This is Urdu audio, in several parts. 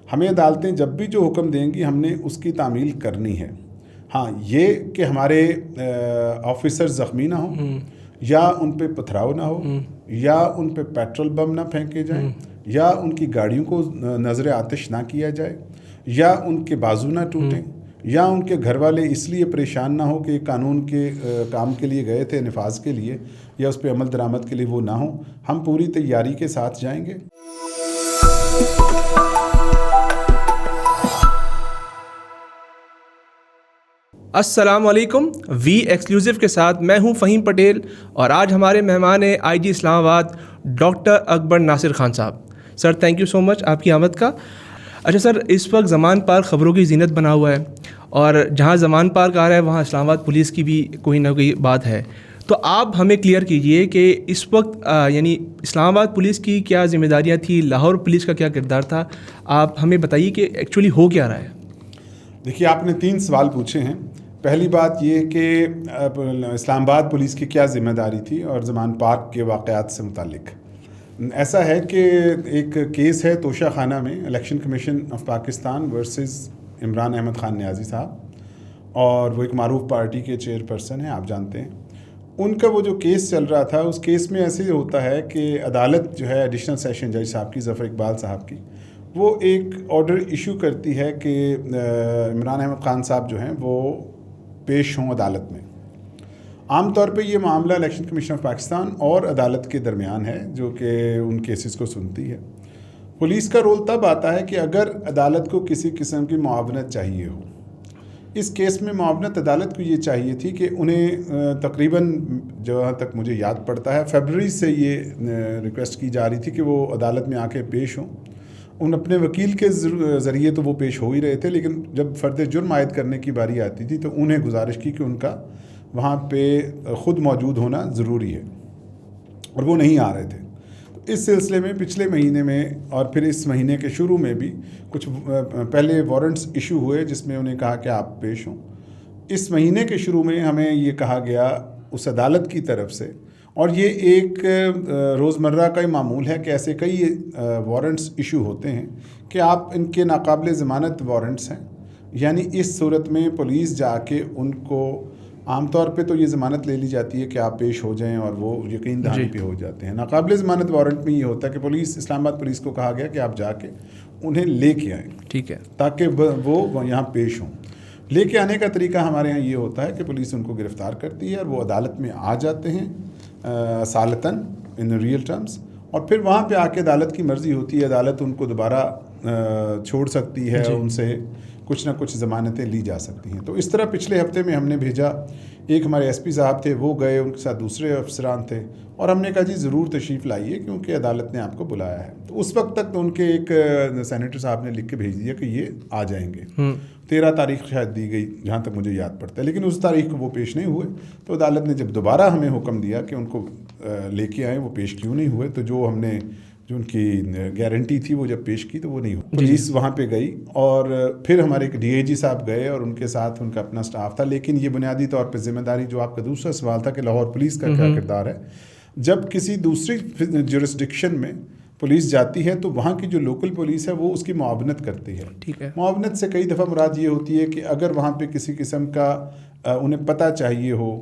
ہمیں عدالتیں جب بھی جو حکم دیں گی ہم نے اس کی تعمیل کرنی ہے. ہاں یہ کہ ہمارے آفیسر زخمی نہ ہوں یا ان پہ پتھراؤ نہ ہو یا ان پہ پیٹرول بم نہ پھینکے جائیں یا ان کی گاڑیوں کو نظر آتش نہ کیا جائے یا ان کے بازو نہ ٹوٹیں یا ان کے گھر والے اس لیے پریشان نہ ہو کہ قانون کے کام کے لیے گئے تھے نفاذ کے لیے یا اس پہ عمل درآمد کے لیے وہ نہ ہوں. ہم پوری تیاری کے ساتھ جائیں گے. السلام علیکم. وی ایکسکلوسیو کے ساتھ میں ہوں فہیم پٹیل اور آج ہمارے مہمان ہیں آئی جی اسلام آباد ڈاکٹر اکبر ناصر خان صاحب. سر تھینک یو سو مچ آپ کی آمد کا. اچھا سر، اس وقت زمان پارک خبروں کی زینت بنا ہوا ہے اور جہاں زمان پارک آ رہا ہے وہاں اسلام آباد پولیس کی بھی کوئی نہ کوئی بات ہے. تو آپ ہمیں کلیئر کیجئے کہ اس وقت یعنی اسلام آباد پولیس کی کیا ذمہ داریاں تھیں، لاہور پولیس کا کیا کردار تھا. آپ ہمیں بتائیے کہ ایکچولی ہو کیا رہا ہے. دیکھیے آپ نے 3 سوال پوچھے ہیں. پہلی بات یہ کہ اسلام آباد پولیس کی کیا ذمہ داری تھی اور زمان پارک کے واقعات سے متعلق. ایسا ہے کہ ایک کیس ہے توشہ خانہ میں، election commission of Pakistan versus Imran Ahmed Khan Niazi صاحب، اور وہ ایک معروف پارٹی کے چیئرپرسن ہیں، آپ جانتے ہیں. ان کا وہ جو کیس چل رہا تھا اس کیس میں ایسے ہوتا ہے کہ عدالت جو ہے ایڈیشنل سیشن جج صاحب کی، ظفر اقبال صاحب کی، وہ ایک آرڈر ایشو کرتی ہے کہ عمران احمد خان صاحب جو ہیں وہ پیش ہوں عدالت میں. عام طور پہ یہ معاملہ الیکشن کمیشن آف پاکستان اور عدالت کے درمیان ہے جو کہ ان کیسز کو سنتی ہے. پولیس کا رول تب آتا ہے کہ اگر عدالت کو کسی قسم کی معاونت چاہیے ہو. اس کیس میں معاونت عدالت کو یہ چاہیے تھی کہ انہیں تقریباً جہاں تک مجھے یاد پڑتا ہے فیبرری سے یہ ریکویسٹ کی جا رہی تھی کہ وہ عدالت میں آ کے پیش ہوں. ان اپنے وکیل کے ذریعے تو وہ پیش ہو ہی رہے تھے، لیکن جب فرد جرم عائد کرنے کی باری آتی تھی تو انہیں گزارش کی کہ ان کا وہاں پہ خود موجود ہونا ضروری ہے، اور وہ نہیں آ رہے تھے. تو اس سلسلے میں پچھلے مہینے میں اور پھر اس مہینے کے شروع میں بھی کچھ پہلے وارنٹس ایشو ہوئے جس میں انہیں کہا کہ آپ پیش ہوں. اس مہینے کے شروع میں ہمیں یہ کہا گیا اس عدالت کی طرف سے، اور یہ ایک روزمرہ کا ہی معمول ہے کہ ایسے کئی وارنٹس ایشو ہوتے ہیں کہ آپ ان کے ناقابل ضمانت وارنٹس ہیں. یعنی اس صورت میں پولیس جا کے ان کو عام طور پہ تو یہ ضمانت لے لی جاتی ہے کہ آپ پیش ہو جائیں اور وہ یقین دہانی پہ ہو جاتے ہیں. ناقابل ضمانت وارنٹ میں یہ ہوتا ہے کہ پولیس اسلام آباد پولیس کو کہا گیا کہ آپ جا کے انہیں لے کے آئیں، ٹھیک ہے، تاکہ وہ یہاں پیش ہوں. لے کے آنے کا طریقہ ہمارے یہاں یہ ہوتا ہے کہ پولیس ان کو گرفتار کرتی ہے اور وہ عدالت میں آ جاتے ہیں سالتاً ان ریئل ٹرمز، اور پھر وہاں پہ آ کے عدالت کی مرضی ہوتی ہے. عدالت ان کو دوبارہ چھوڑ سکتی ہے، ان سے کچھ نہ کچھ ضمانتیں لی جا سکتی ہیں. تو اس طرح پچھلے ہفتے میں ہم نے بھیجا، ایک ہمارے ایس پی صاحب تھے وہ گئے، ان کے ساتھ دوسرے افسران تھے، اور ہم نے کہا جی ضرور تشریف لائیے کیونکہ عدالت نے آپ کو بلایا ہے. تو اس وقت تک تو ان کے ایک سینیٹر صاحب نے لکھ کے بھیج دیا کہ یہ آ جائیں گے. 13 تاریخ شاید دی گئی جہاں تک مجھے یاد پڑتا ہے، لیکن اس تاریخ کو وہ پیش نہیں ہوئے. تو عدالت نے جب دوبارہ ہمیں حکم دیا کہ ان کو لے کے آئیں، وہ پیش کیوں نہیں ہوئے، تو جو ہم نے جو ان کی گارنٹی تھی وہ جب پیش کی تو وہ نہیں ہوئی. پولیس وہاں پہ گئی اور پھر ہمارے ایک ڈی اے جی صاحب گئے اور ان کے ساتھ ان کا اپنا سٹاف تھا. لیکن یہ بنیادی طور پہ ذمہ داری جو آپ کا دوسرا سوال تھا کہ لاہور پولیس کا کیا کردار ہے، جب کسی دوسری جورسڈکشن میں پولیس جاتی ہے تو وہاں کی جو لوکل پولیس ہے وہ اس کی معاونت کرتی ہے. معاونت سے کئی دفعہ مراد یہ ہوتی ہے کہ اگر وہاں پہ کسی قسم کا انہیں پتہ چاہیے ہو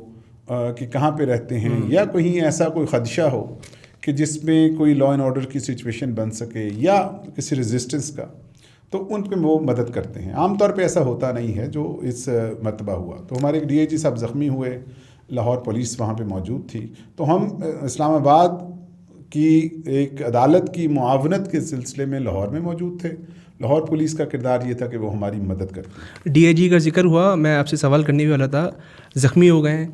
کہ کہاں پہ رہتے ہیں یا کہیں ایسا کوئی خدشہ ہو کہ جس میں کوئی لا اینڈ آرڈر کی سچویشن بن سکے یا کسی ریزسٹنس کا، تو ان پہ وہ مدد کرتے ہیں. عام طور پہ ایسا ہوتا نہیں ہے جو اس مرتبہ ہوا. تو ہمارے ڈی اے جی صاحب زخمی ہوئے، لاہور پولیس وہاں پہ موجود تھی، تو ہم اسلام آباد کی ایک عدالت کی معاونت کے سلسلے میں لاہور میں موجود تھے. لاہور پولیس کا کردار یہ تھا کہ وہ ہماری مدد کرتی. ڈی اے جی کا ذکر ہوا، میں آپ سے سوال کرنے بھی والا تھا. زخمی ہو گئے ہیں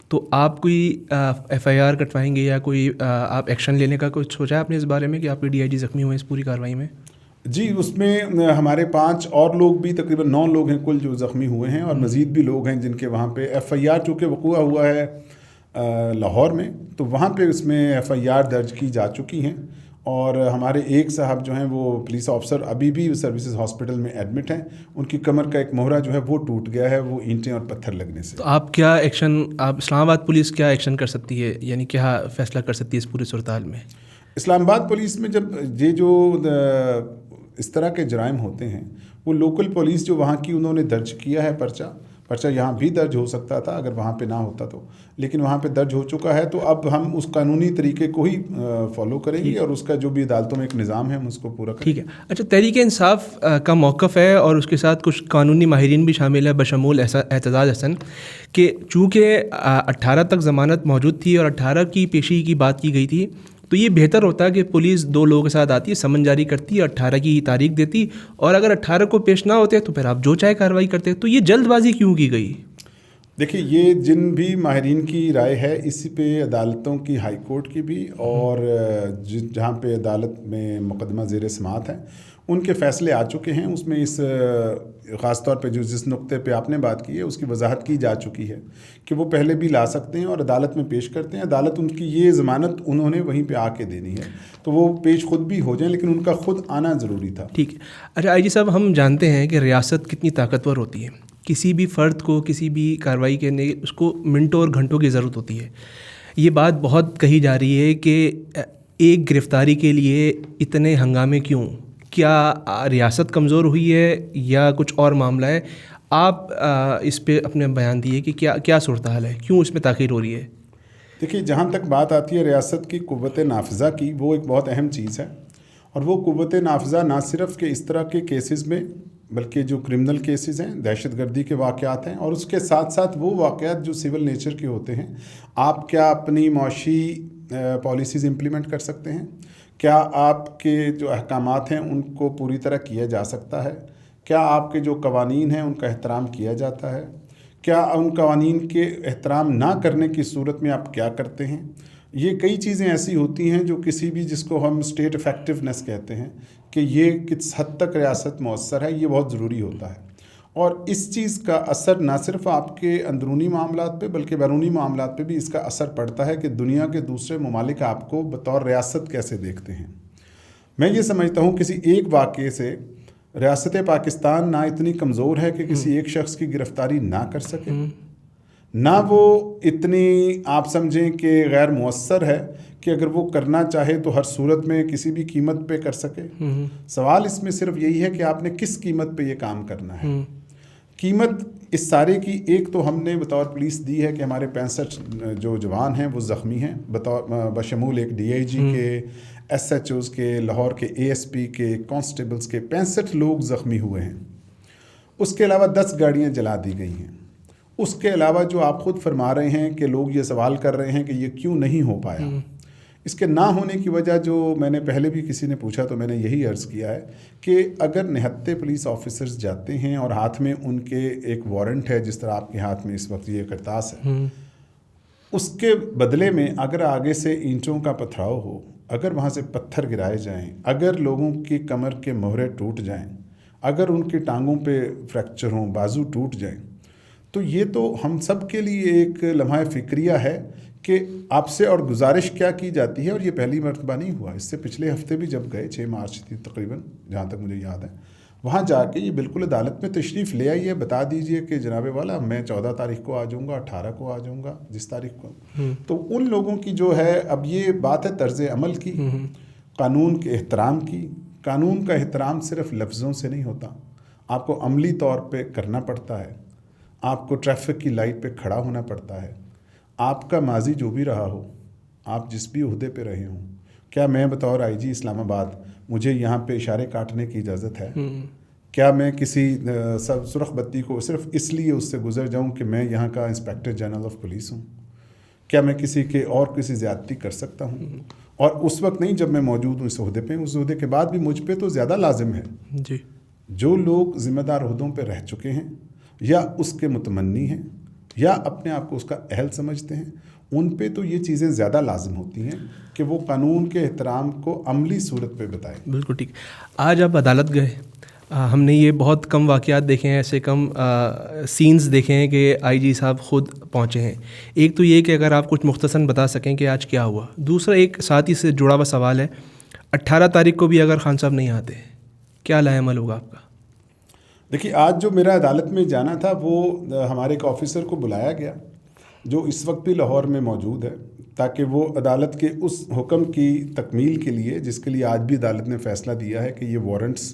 تو آپ کوئی ایف آئی آر کٹوائیں گے یا کوئی آپ ایکشن لینے کا کچھ سوچا ہے آپ نے اس بارے میں کہ آپ کے ڈی آئی جی زخمی ہوئے اس پوری کارروائی میں؟ جی، اس میں ہمارے 5 اور لوگ بھی، تقریباً 9 لوگ ہیں کل جو زخمی ہوئے ہیں، اور مزید بھی لوگ ہیں جن کے وہاں پہ ایف آئی آر چونکہ وقوع ہوا ہے لاہور میں، تو وہاں پہ اس میں ایف آئی آر درج کی جا چکی ہیں. اور ہمارے ایک صاحب جو ہیں وہ پولیس آفسر ابھی بھی سروسز ہاسپٹل میں ایڈمٹ ہیں. ان کی کمر کا ایک موہرا جو ہے وہ ٹوٹ گیا ہے، وہ اینٹیں اور پتھر لگنے سے. تو آپ کیا ایکشن، آپ اسلام آباد پولیس کیا ایکشن کر سکتی ہے، یعنی کیا فیصلہ کر سکتی ہے اس پوری صورتحال میں؟ اسلام آباد پولیس میں جب یہ جو اس طرح کے جرائم ہوتے ہیں وہ لوکل پولیس جو وہاں کی انہوں نے درج کیا ہے پرچہ یہاں بھی درج ہو سکتا تھا اگر وہاں پہ نہ ہوتا تو، لیکن وہاں پہ درج ہو چکا ہے، تو اب ہم اس قانونی طریقے کو ہی فالو کریں گے اور اس کا جو بھی عدالتوں میں ایک نظام ہے ہم اس کو پورا کریں گے۔ ٹھیک ہے، اچھا تحریک انصاف کا موقف ہے اور اس کے ساتھ کچھ قانونی ماہرین بھی شامل ہے بشمول اعتزاز حسن کہ چونکہ 18 تک ضمانت موجود تھی اور 18 کی پیشی کی بات کی گئی تھی، تو یہ بہتر ہوتا ہے کہ پولیس 2 لوگوں کے ساتھ آتی ہے، سمن جاری کرتی ہے، 18 کی تاریخ دیتی، اور اگر 18 کو پیش نہ ہوتے تو پھر آپ جو چاہے کارروائی کرتے۔ تو یہ جلد بازی کیوں کی گئی؟ دیکھیے، یہ جن بھی ماہرین کی رائے ہے اسی پہ عدالتوں کی، ہائی کورٹ کی بھی، اور جہاں پہ عدالت میں مقدمہ زیر سماعت ہے ان کے فیصلے آ چکے ہیں۔ اس میں اس خاص طور پہ جس نقطے پہ آپ نے بات کی ہے اس کی وضاحت کی جا چکی ہے کہ وہ پہلے بھی لا سکتے ہیں اور عدالت میں پیش کرتے ہیں، عدالت ان کی یہ ضمانت انہوں نے وہیں پہ آ کے دینی ہے، تو وہ پیش خود بھی ہو جائیں، لیکن ان کا خود آنا ضروری تھا۔ ٹھیک ہے، اچھا آئی جی صاحب، ہم جانتے ہیں کہ ریاست کتنی طاقتور ہوتی ہے، کسی بھی فرد کو کسی بھی کارروائی کرنے اس کو منٹوں اور گھنٹوں کی ضرورت ہوتی ہے۔ یہ بات بہت کہی جا رہی ہے کہ ایک گرفتاری کے لیے اتنے ہنگامے کیوں؟ کیا ریاست کمزور ہوئی ہے یا کچھ اور معاملہ ہے؟ آپ اس پہ اپنے بیان دیے کہ کیا صورتحال ہے، کیوں اس میں تاخیر ہو رہی ہے؟ دیکھیے، جہاں تک بات آتی ہے ریاست کی قوت نافذہ کی، وہ ایک بہت اہم چیز ہے، اور وہ قوت نافذہ نہ صرف کہ اس طرح کے کیسز میں بلکہ جو کرمنل کیسز ہیں، دہشت گردی کے واقعات ہیں، اور اس کے ساتھ ساتھ وہ واقعات جو سول نیچر کے ہوتے ہیں، آپ کیا اپنی معاشی پالیسیز امپلیمنٹ کر سکتے ہیں؟ کیا آپ کے جو احکامات ہیں ان کو پوری طرح کیا جا سکتا ہے؟ کیا آپ کے جو قوانین ہیں ان کا احترام کیا جاتا ہے؟ کیا ان قوانین کے احترام نہ کرنے کی صورت میں آپ کیا کرتے ہیں؟ یہ کئی چیزیں ایسی ہوتی ہیں جو کسی بھی، جس کو ہم اسٹیٹ افیکٹونیس کہتے ہیں، کہ یہ کس حد تک ریاست مؤثر ہے، یہ بہت ضروری ہوتا ہے۔ اور اس چیز کا اثر نہ صرف آپ کے اندرونی معاملات پہ بلکہ بیرونی معاملات پہ بھی اس کا اثر پڑتا ہے کہ دنیا کے دوسرے ممالک آپ کو بطور ریاست کیسے دیکھتے ہیں۔ میں یہ سمجھتا ہوں کسی ایک واقعے سے ریاست پاکستان نہ اتنی کمزور ہے کہ کسی ایک شخص کی گرفتاری نہ کر سکے، نہ وہ اتنی آپ سمجھیں کہ غیر مؤثر ہے کہ اگر وہ کرنا چاہے تو ہر صورت میں کسی بھی قیمت پہ کر سکے۔ سوال اس میں صرف یہی ہے کہ آپ نے کس قیمت پہ یہ کام کرنا ہے۔ قیمت اس سارے کی ایک تو ہم نے بطور پولیس دی ہے کہ ہمارے 65 جو جوان ہیں وہ زخمی ہیں، بشمول ایک ڈی آئی جی کے، ایس ایچ اوز کے، لاہور کے اے ایس پی کے، کانسٹیبلز کے 65 لوگ زخمی ہوئے ہیں۔ اس کے علاوہ 10 گاڑیاں جلا دی گئی ہیں۔ اس کے علاوہ جو آپ خود فرما رہے ہیں کہ لوگ یہ سوال کر رہے ہیں کہ یہ کیوں نہیں ہو پایا، اس کے نہ ہونے کی وجہ جو میں نے پہلے بھی کسی نے پوچھا تو میں نے یہی عرض کیا ہے کہ اگر نہتے پولیس آفیسرز جاتے ہیں اور ہاتھ میں ان کے ایک وارنٹ ہے، جس طرح آپ کے ہاتھ میں اس وقت یہ کرتاس ہے، اس کے بدلے میں اگر آگے سے اینٹوں کا پتھراؤ ہو، اگر وہاں سے پتھر گرائے جائیں، اگر لوگوں کی کمر کے مہرے ٹوٹ جائیں، اگر ان کی ٹانگوں پہ فریکچر ہوں، بازو ٹوٹ جائیں، تو یہ تو ہم سب کے لیے ایک لمحہ فکریہ ہے کہ آپ سے اور گزارش کیا کی جاتی ہے، اور یہ پہلی مرتبہ نہیں ہوا، اس سے پچھلے ہفتے بھی جب گئے 6 مارچ تھی تقریباً جہاں تک مجھے یاد ہے، وہاں جا کے یہ بالکل عدالت میں تشریف لے آئیے، بتا دیجئے کہ جناب والا میں 14 تاریخ کو آ جاؤں گا، 18 کو آ جاؤں گا، جس تاریخ کو۔ تو ان لوگوں کی جو ہے، اب یہ بات ہے طرز عمل کی، قانون کے احترام کی۔ قانون کا احترام صرف لفظوں سے نہیں ہوتا، آپ کو عملی طور پہ کرنا پڑتا ہے، آپ کو ٹریفک کی لائٹ پہ کھڑا ہونا پڑتا ہے۔ آپ کا ماضی جو بھی رہا ہو، آپ جس بھی عہدے پہ رہے ہوں، کیا میں بطور آئی جی اسلام آباد مجھے یہاں پہ اشارے کاٹنے کی اجازت ہے؟ کیا میں کسی سرخ بتی کو صرف اس لیے اس سے گزر جاؤں کہ میں یہاں کا انسپیکٹر جنرل آف پولیس ہوں؟ کیا میں کسی کے اور کسی زیادتی کر سکتا ہوں؟ اور اس وقت نہیں جب میں موجود ہوں اس عہدے پہ، اس عہدے کے بعد بھی مجھ پہ تو زیادہ لازم ہے۔ جی، جو لوگ ذمہ دار عہدوں پہ رہ چکے ہیں یا اس کے متمنی ہیں یا اپنے آپ کو اس کا اہل سمجھتے ہیں، ان پہ تو یہ چیزیں زیادہ لازم ہوتی ہیں کہ وہ قانون کے احترام کو عملی صورت پہ بتائیں۔ بالکل ٹھیک۔ آج آپ عدالت گئے، ہم نے یہ بہت کم واقعات دیکھے ہیں، ایسے کم سینز دیکھے ہیں کہ آئی جی صاحب خود پہنچے ہیں۔ ایک تو یہ کہ اگر آپ کچھ مختصراً بتا سکیں کہ آج کیا ہوا۔ دوسرا ایک ساتھ ہی سے جڑا ہوا سوال ہے، 18 تاریخ کو بھی اگر خان صاحب نہیں آتے، کیا لائے عمل ہوگا آپ کا؟ دیکھیے، آج جو میرا عدالت میں جانا تھا وہ ہمارے ایک آفیسر کو بلایا گیا جو اس وقت بھی لاہور میں موجود ہے، تاکہ وہ عدالت کے اس حکم کی تکمیل کے لیے، جس کے لیے آج بھی عدالت نے فیصلہ دیا ہے کہ یہ وارنٹس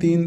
3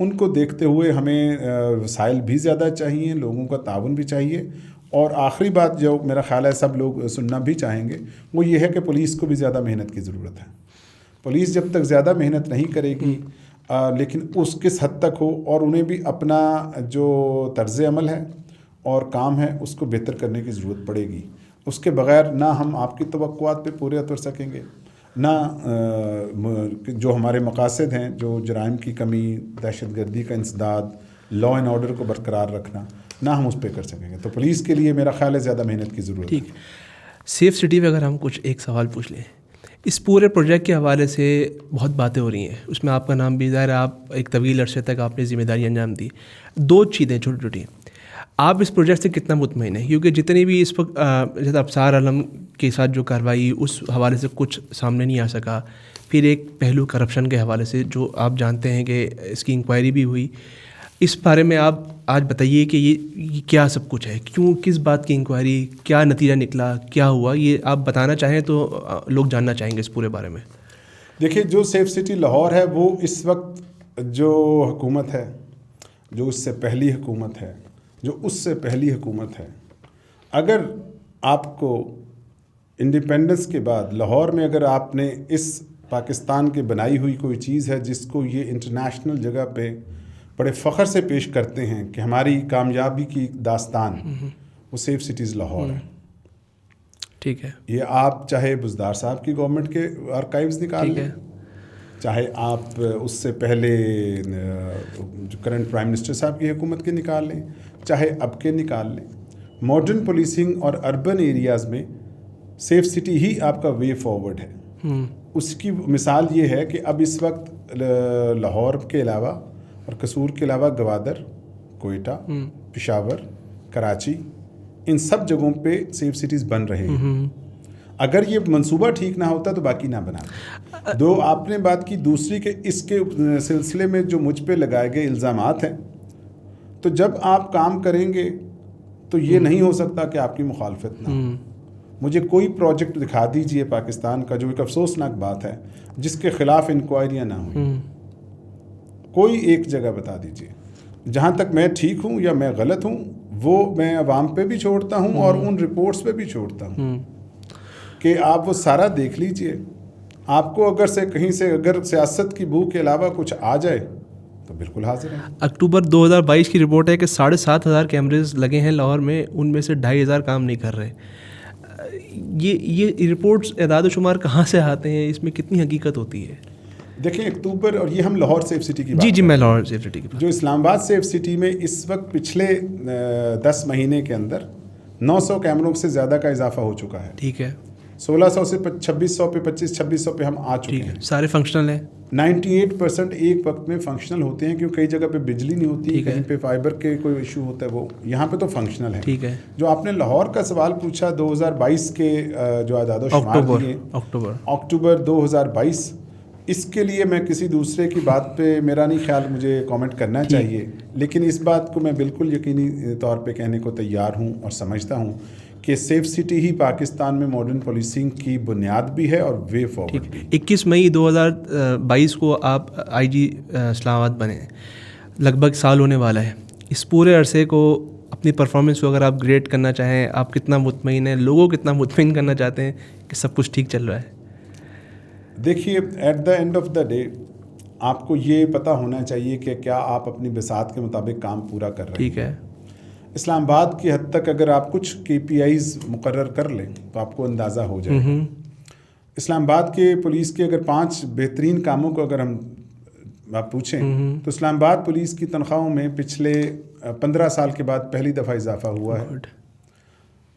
ان کو دیکھتے ہوئے ہمیں وسائل بھی زیادہ چاہیے, لوگوں کا تعاون بھی چاہیے. اور آخری بات جو میرا خیال ہے سب لوگ سننا بھی چاہیں گے وہ یہ ہے کہ پولیس کو بھی زیادہ محنت کی ضرورت ہے. پولیس جب تک زیادہ محنت نہیں کرے گی لیکن اس کس حد تک ہو, اور انہیں بھی اپنا جو طرز عمل ہے اور کام ہے اس کو بہتر کرنے کی ضرورت پڑے گی. اس کے بغیر نہ ہم آپ کی توقعات پہ پورے اتر سکیں گے, نہ جو ہمارے مقاصد ہیں, جو جرائم کی کمی, دہشت گردی کا انسداد, لا اینڈ آرڈر کو برقرار رکھنا, نہ ہم اس پہ کر سکیں گے. تو پولیس کے لیے میرا خیال ہے زیادہ محنت کی ضرورت ہے. ٹھیک. سیف سٹی پہ اگر ہم کچھ ایک سوال پوچھ لیں, اس پورے پروجیکٹ کے حوالے سے بہت باتیں ہو رہی ہیں, اس میں آپ کا نام بھی ظاہر ہے, آپ ایک طویل عرصے تک آپ نے ذمہ داری انجام دی. 2 چیزیں چھوٹی چھوٹی, آپ اس پروجیکٹ سے کتنا مطمئن ہیں؟ کیونکہ جتنی بھی اس وقت جیسے ابصار عالم کے ساتھ جو کارروائی اس حوالے سے کچھ سامنے نہیں آ سکا, پھر ایک پہلو کرپشن کے حوالے سے جو آپ جانتے ہیں کہ اس کی انکوائری بھی ہوئی, اس بارے میں آپ آج بتائیے کہ یہ کیا سب کچھ ہے, کیوں, کس بات کی انکوائری, کیا نتیجہ نکلا, کیا ہوا, یہ آپ بتانا چاہیں تو لوگ جاننا چاہیں گے اس پورے بارے میں. دیکھیے, جو سیف سٹی لاہور ہے وہ اس وقت جو حکومت ہے, جو اس سے پہلی حکومت ہے, جو اس سے پہلی حکومت ہے, اگر آپ کو انڈیپینڈنس کے بعد لاہور میں اگر آپ نے اس پاکستان کے بنائی ہوئی کوئی چیز ہے جس کو یہ انٹرنیشنل جگہ پہ بڑے فخر سے پیش کرتے ہیں کہ ہماری کامیابی کی داستان, وہ سیف سٹیز لاہور ہے. ٹھیک ہے. یہ آپ چاہے بزدار صاحب کی گورنمنٹ کے آرکائیوز نکال لیں, چاہے آپ اس سے پہلے جو کرنٹ پرائم منسٹر صاحب کی حکومت کے نکال لیں, چاہے اب کے نکال لیں. ماڈرن پولیسنگ اور اربن ایریاز میں سیف سٹی ہی آپ کا وے فارورڈ ہے. اس کی مثال یہ ہے کہ اب اس وقت لاہور کے علاوہ اور قصور کے علاوہ گوادر, کوئٹہ, پشاور, کراچی, ان سب جگہوں پہ سیف سٹیز بن رہے ہیں. اگر یہ منصوبہ ٹھیک نہ ہوتا تو باقی نہ بنا. دو آپ نے بات کی. دوسری کہ اس کے سلسلے میں جو مجھ پہ لگائے گئے الزامات ہیں, تو جب آپ کام کریں گے تو یہ نہیں ہو سکتا کہ آپ کی مخالفت نہ ہو. مجھے کوئی پروجیکٹ دکھا دیجئے پاکستان کا, جو ایک افسوسناک بات ہے, جس کے خلاف انکوائریاں نہ ہوئیں. کوئی ایک جگہ بتا دیجئے. جہاں تک میں ٹھیک ہوں یا میں غلط ہوں وہ میں عوام پہ بھی چھوڑتا ہوں اور ان رپورٹس پہ بھی چھوڑتا ہوں کہ آپ وہ سارا دیکھ لیجئے. آپ کو اگر سے کہیں سے اگر سیاست کی بو کے علاوہ کچھ آ جائے تو بالکل حاضر ہیں. اکتوبر 2022 کی رپورٹ ہے کہ 7,500 کیمریز لگے ہیں لاہور میں, ان میں سے 2,500 کام نہیں کر رہے. یہ رپورٹس اعداد و شمار کہاں سے آتے ہیں, اس میں کتنی حقیقت ہوتی ہے؟ دیکھیں اکتوبر, اور یہ ہم لاہور سیف سٹی کی بات جی میں لاہور سیف سٹی کی بات. جو اسلام آباد سیف سٹی میں اس وقت پچھلے 10 مہینے کے اندر 900 کیمروں سے زیادہ کا اضافہ ہو چکا ہے. ٹھیک ہے. 1600 سے 2600 پہ 2500 پہ ہم آ چکے ہیں. سارے فنکشنل ہیں. 98% ایک وقت میں فنکشنل ہوتے ہیں, کیونکہ کئی جگہ پہ بجلی نہیں ہوتی, کہیں پہ فائبر کے کوئی ایشو ہوتا ہے, وہ یہاں پہ تو فنکشنل ہے. ٹھیک ہے. جو آپ نے لاہور کا سوال پوچھا 2022 کے جو اعداد و شمار دیے, اکتوبر 2022, اس کے لیے میں کسی دوسرے کی بات پہ میرا نہیں خیال مجھے کامنٹ کرنا چاہیے, لیکن اس بات کو میں بالکل یقینی طور پہ کہنے کو تیار ہوں اور سمجھتا ہوں کہ سیف سٹی ہی پاکستان میں ماڈرن پولیسنگ کی بنیاد بھی ہے اور وے فارورڈ بھی. 21 مئی 2022 کو آپ آئی جی اسلام آباد بنے, لگ بھگ سال ہونے والا ہے. اس پورے عرصے کو اپنی پرفارمنس کو اگر آپ گریڈ کرنا چاہیں, آپ کتنا مطمئن ہیں, لوگوں کو کتنا مطمئن کرنا چاہتے ہیں کہ سب کچھ ٹھیک چل رہا ہے؟ دیکھیے, at the end of the day آپ کو یہ پتہ ہونا چاہیے کہ کیا آپ اپنی بساط کے مطابق کام پورا کر رہے ہیں. ٹھیک ہے. اسلام آباد کی حد تک اگر آپ کچھ KPIs مقرر کر لیں تو آپ کو اندازہ ہو جائے گا. اسلام آباد کے پولیس کے اگر 5 بہترین کاموں کو اگر ہم آپ پوچھیں تو اسلام آباد پولیس کی تنخواہوں میں پچھلے 15 سال کے بعد پہلی دفعہ اضافہ ہوا ہے.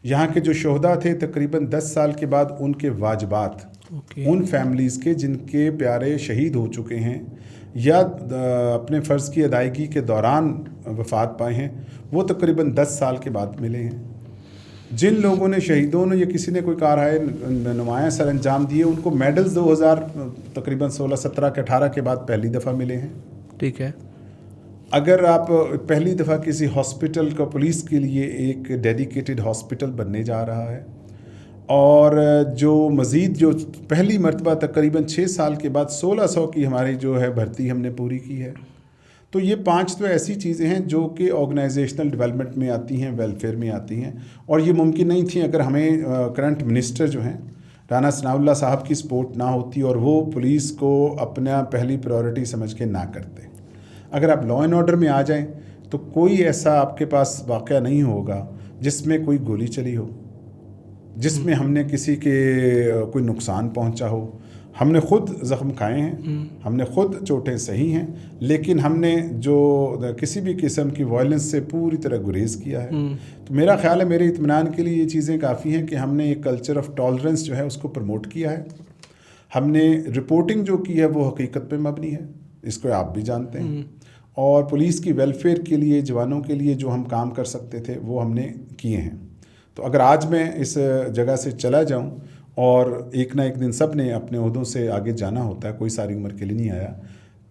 یہاں کے جو شہداء تھے تقریباً 10 سال کے بعد ان کے واجبات ان فیملیز کے جن کے پیارے شہید ہو چکے ہیں یا اپنے فرض کی ادائیگی کے دوران وفات پائے ہیں, وہ تقریباً 10 سال کے بعد ملے ہیں. جن لوگوں نے شہیدوں نے یا کسی نے کوئی کارہائے نمایاں سر انجام دیے, ان کو میڈلز 2000 تقریباً 16, 17 کے 18 کے بعد پہلی دفعہ ملے ہیں. ٹھیک ہے. اگر آپ پہلی دفعہ کسی ہاسپٹل کا پولیس کے لیے ایک ڈیڈیکیٹڈ ہاسپٹل بننے جا رہا ہے, اور جو مزید جو پہلی مرتبہ تقریباً 6 سال کے بعد 1600 کی ہماری جو ہے بھرتی ہم نے پوری کی ہے, تو یہ 5 تو ایسی چیزیں ہیں جو کہ آرگنائزیشنل ڈیولپمنٹ میں آتی ہیں، ویلفیئر میں آتی ہیں، اور یہ ممکن نہیں تھی اگر ہمیں کرنٹ منسٹر جو ہیں رانا ثناء اللہ صاحب کی سپورٹ نہ ہوتی اور وہ پولیس کو اپنا پہلی پرائورٹی سمجھ کے نہ کرتے۔ اگر آپ لا اینڈ آرڈر میں آ جائیں تو کوئی ایسا آپ کے پاس واقعہ نہیں ہوگا جس میں کوئی گولی چلی ہو، جس میں ہم نے کسی کے کوئی نقصان پہنچا ہو۔ ہم نے خود زخم کھائے ہیں، ہم نے خود چوٹیں سہی ہیں، لیکن ہم نے جو کسی بھی قسم کی وائلنس سے پوری طرح گریز کیا ہے۔ تو میرا خیال ہے میرے اطمینان کے لیے یہ چیزیں کافی ہیں کہ ہم نے ایک کلچر آف ٹالرنس جو ہے اس کو پروموٹ کیا ہے۔ ہم نے رپورٹنگ جو کی ہے وہ حقیقت پہ مبنی ہے، اس کو آپ بھی جانتے ہیں، اور پولیس کی ویلفیئر کے لیے، جوانوں کے لیے جو ہم کام کر سکتے تھے وہ ہم نے کیے ہیں۔ تو اگر آج میں اس جگہ سے چلا جاؤں، اور ایک نہ ایک دن سب نے اپنے عہدوں سے آگے جانا ہوتا ہے، کوئی ساری عمر کے لیے نہیں آیا،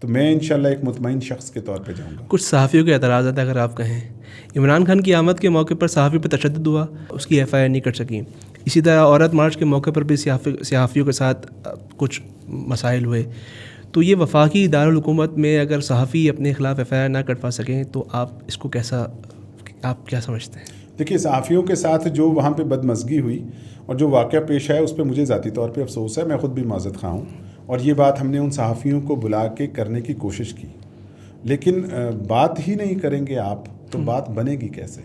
تو میں انشاءاللہ ایک مطمئن شخص کے طور پہ جاؤں گا۔ کچھ صحافیوں کے اعتراضات اگر آپ کہیں، عمران خان کی آمد کے موقع پر صحافی پہ تشدد ہوا، اس کی FIR نہیں کر سکیں۔ اسی طرح عورت مارچ کے موقع پر بھی صحافیوں کے ساتھ کچھ مسائل ہوئے۔ تو یہ وفاقی دارالحکومت میں اگر صحافی اپنے خلاف FIR نہ کٹوا سکیں تو آپ اس کو آپ کیا سمجھتے ہیں؟ دیکھیے، صحافیوں کے ساتھ جو وہاں پہ بدمزگی ہوئی اور جو واقعہ پیش آیا اس پہ مجھے ذاتی طور پہ افسوس ہے، میں خود بھی معذرت خواہ ہوں، اور یہ بات ہم نے ان صحافیوں کو بلا کے کرنے کی کوشش کی، لیکن بات ہی نہیں کریں گے آپ تو بات بنے گی کیسے؟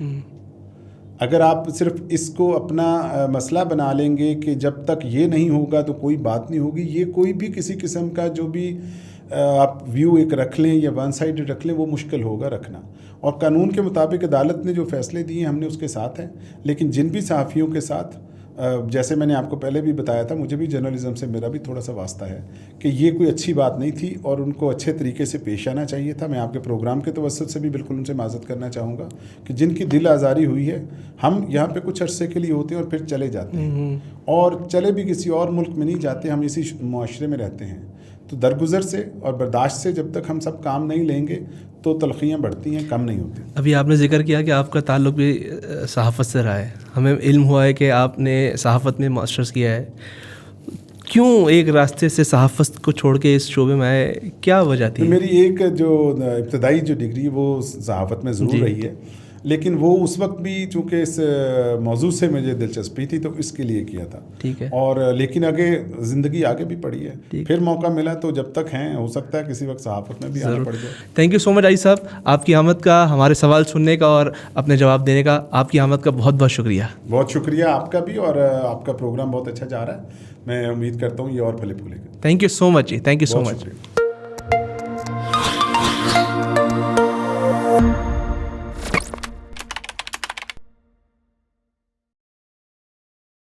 اگر آپ صرف اس کو اپنا مسئلہ بنا لیں گے کہ جب تک یہ نہیں ہوگا تو کوئی بات نہیں ہوگی، یہ کوئی بھی کسی قسم کا جو بھی آپ ویو ایک رکھ لیں یا ون سائڈ رکھ لیں وہ مشکل ہوگا رکھنا۔ اور قانون کے مطابق عدالت نے جو فیصلے دیے ہم نے اس کے ساتھ ہیں، لیکن جن بھی صحافیوں کے ساتھ، جیسے میں نے آپ کو پہلے بھی بتایا تھا، مجھے بھی جرنلزم سے میرا بھی تھوڑا سا واسطہ ہے کہ یہ کوئی اچھی بات نہیں تھی اور ان کو اچھے طریقے سے پیش آنا چاہیے تھا۔ میں آپ کے پروگرام کے توسط سے بھی بالکل ان سے معذرت کرنا چاہوں گا کہ جن کی دل آزاری ہوئی ہے، ہم یہاں پہ کچھ عرصے کے لیے ہوتے ہیں اور پھر چلے جاتے ہیں، اور چلے بھی کسی اور ملک میں نہیں جاتے، ہم اسی معاشرے میں رہتے ہیں۔ تو درگزر سے اور برداشت سے جب تک ہم سب کام نہیں لیں گے تو تلخیاں بڑھتی ہیں، کم نہیں ہوتی۔ ابھی آپ نے ذکر کیا کہ آپ کا تعلق بھی صحافت سے رہا ہے، ہمیں علم ہوا ہے کہ آپ نے صحافت میں ماسٹرز کیا ہے، کیوں ایک راستے سے صحافت کو چھوڑ کے اس شعبے میں آئے، کیا وجہ تھی؟ میری ایک جو ابتدائی جو ڈگری وہ صحافت میں ضرور رہی ہے، لیکن وہ اس وقت بھی چونکہ اس موضوع سے مجھے دلچسپی تھی تو اس کے لیے کیا تھا، ٹھیک ہے، اور لیکن زندگی آگے بھی پڑی ہے، پھر موقع ملا تو جب تک ہیں ہو سکتا ہے کسی وقت صحافت میں بھی آنا پڑ جائے۔ تھینک یو سو مچ عاجز صاحب، آپ کی آمد کا، ہمارے سوال سننے کا اور اپنے جواب دینے کا، آپ کی آمد کا بہت بہت شکریہ۔ بہت شکریہ آپ کا بھی، اور آپ کا پروگرام بہت اچھا جا رہا ہے، میں امید کرتا ہوں یہ اور پھلے پھولے گا۔ تھینک یو سو مچ جی، تھینک یو سو مچ۔